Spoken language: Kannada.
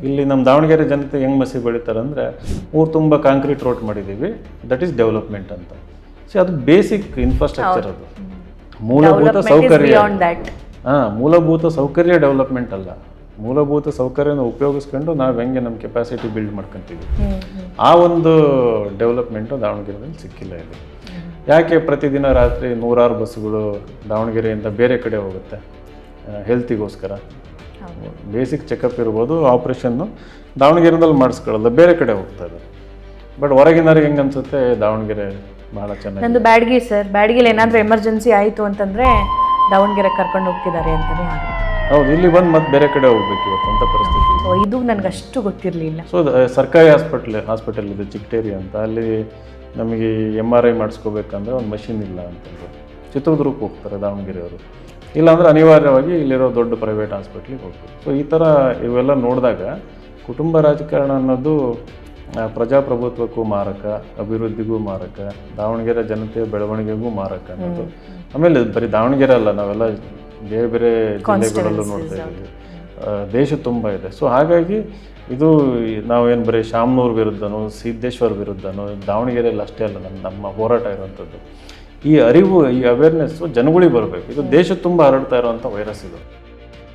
ಇಲ್ಲಿ ನಮ್ಮ ದಾವಣಗೆರೆ ಜನತೆ ಹೆಂಗೆ ಮಸಿ ಬೆಳಿತಾರೆ ಅಂದರೆ ಊರು ತುಂಬ ಕಾಂಕ್ರೀಟ್ ರೋಡ್ ಮಾಡಿದ್ದೀವಿ, ದಟ್ ಈಸ್ ಡೆವಲಪ್ಮೆಂಟ್ ಅಂತ. ಸೊ ಅದು ಬೇಸಿಕ್ ಇನ್ಫ್ರಾಸ್ಟ್ರಕ್ಚರ್, ಅದು ಮೂಲಭೂತ ಸೌಕರ್ಯ. ಮೂಲಭೂತ ಸೌಕರ್ಯ ಡೆವಲಪ್ಮೆಂಟ್ ಅಲ್ಲ, ಮೂಲಭೂತ ಸೌಕರ್ಯನ ಉಪಯೋಗಿಸ್ಕೊಂಡು ನಾವು ಹೆಂಗೆ ನಮ್ಮ ಕೆಪಾಸಿಟಿ ಬಿಲ್ಡ್ ಮಾಡ್ಕೊತೀವಿ, ಆ ಒಂದು ಡೆವಲಪ್ಮೆಂಟು ದಾವಣಗೆರೆಯಲ್ಲಿ ಸಿಕ್ಕಿಲ್ಲ ಇದೆ. ಯಾಕೆ ಪ್ರತಿದಿನ ರಾತ್ರಿ 100 ಬಸ್ಸುಗಳು ದಾವಣಗೆರೆಯಿಂದ ಬೇರೆ ಕಡೆ ಹೋಗುತ್ತೆ ಹೆಲ್ತಿಗೋಸ್ಕರ? ಬೇಸಿಕ್ ಚೆಕಪ್ ಇರ್ಬೋದು, ಆಪ್ರೇಷನ್ನು ದಾವಣಗೆರೆದಲ್ಲಿ ಮಾಡಿಸ್ಕೊಳ್ಳಲ್ಲ, ಬೇರೆ ಕಡೆ ಹೋಗ್ತಾ ಇದೆ. ಬಟ್ ಹೊರಗಿನವ್ರಿಗೆ ಹೆಂಗೆ ಅನ್ಸುತ್ತೆ ದಾವಣಗೆರೆ ಭಾಳ ಚೆನ್ನಾಗಿ. ನಂದು ಬ್ಯಾಡ್ಗಿ ಸರ್, ಬ್ಯಾಡ್ಗಿಲಿ ಏನಾದರೂ ಎಮರ್ಜೆನ್ಸಿ ಆಯಿತು ಅಂತಂದರೆ ದಾವಣಗೆರೆ ಕರ್ಕೊಂಡು ಹೋಗ್ತಿದ್ದಾರೆ ಅಂತಲೇ ಆಗುತ್ತೆ. ಹೌದು, ಇಲ್ಲಿ ಬಂದು ಮತ್ತೆ ಬೇರೆ ಕಡೆ ಹೋಗ್ಬೇಕು ಇವತ್ತು ಅಂತ ಪರಿಸ್ಥಿತಿ. ಇದು ನನಗೆ ಅಷ್ಟು ಗೊತ್ತಿರಲಿಲ್ಲ. ಸೊ ಸರ್ಕಾರಿ ಹಾಸ್ಪಿಟಲ್ ಇದೆ ಚಿಕ್ಕಟೇರಿ ಅಂತ, ಅಲ್ಲಿ ನಮಗೆ MRI ಮಾಡಿಸ್ಕೋಬೇಕಂದ್ರೆ ಒಂದು ಮಷಿನ್ ಇಲ್ಲ ಅಂತಂದು ಚಿತ್ರದುರ್ಗಕ್ಕೆ ಹೋಗ್ತಾರೆ ದಾವಣಗೆರೆಯವರು, ಇಲ್ಲಾಂದರೆ ಅನಿವಾರ್ಯವಾಗಿ ಇಲ್ಲಿರೋ ದೊಡ್ಡ ಪ್ರೈವೇಟ್ ಹಾಸ್ಪಿಟ್ಲಿಗೆ ಹೋಗ್ಬೇಕು. ಸೊ ಈ ಥರ ಇವೆಲ್ಲ ನೋಡಿದಾಗ ಕುಟುಂಬ ರಾಜಕಾರಣ ಅನ್ನೋದು ಪ್ರಜಾಪ್ರಭುತ್ವಕ್ಕೂ ಮಾರಕ, ಅಭಿವೃದ್ಧಿಗೂ ಮಾರಕ, ದಾವಣಗೆರೆ ಜನತೆಯ ಬೆಳವಣಿಗೆಗೂ ಮಾರಕ ಅನ್ನೋದು. ಆಮೇಲೆ ಬರೀ ದಾವಣಗೆರೆ ಅಲ್ಲ, ನಾವೆಲ್ಲ ಬೇರೆ ಬೇರೆ ಜಿಲ್ಲೆಗಳಲ್ಲೂ ನೋಡ್ತಾ ಇದ್ದೀವಿ, ದೇಶ ತುಂಬ ಇದೆ. ಸೊ ಹಾಗಾಗಿ ಇದು ನಾವೇನು ಬರೀ ಶಾಮನೂರು ವಿರುದ್ಧನೋ ಸಿದ್ದೇಶ್ವರ ವಿರುದ್ಧನೋ ದಾವಣಗೆರೆಯಲ್ಲಿ ಅಷ್ಟೇ ಅಲ್ಲ ನಮ್ಮ ಹೋರಾಟ ಇರುವಂಥದ್ದು. ಈ ಅರಿವು, ಈ ಅವೇರ್ನೆಸ್ಸು ಜನಗಳಿಗೆ ಬರಬೇಕು. ಇದು ದೇಶ ತುಂಬ ಹರಡ್ತಾ ಇರೋವಂಥ ವೈರಸ್ ಇದು.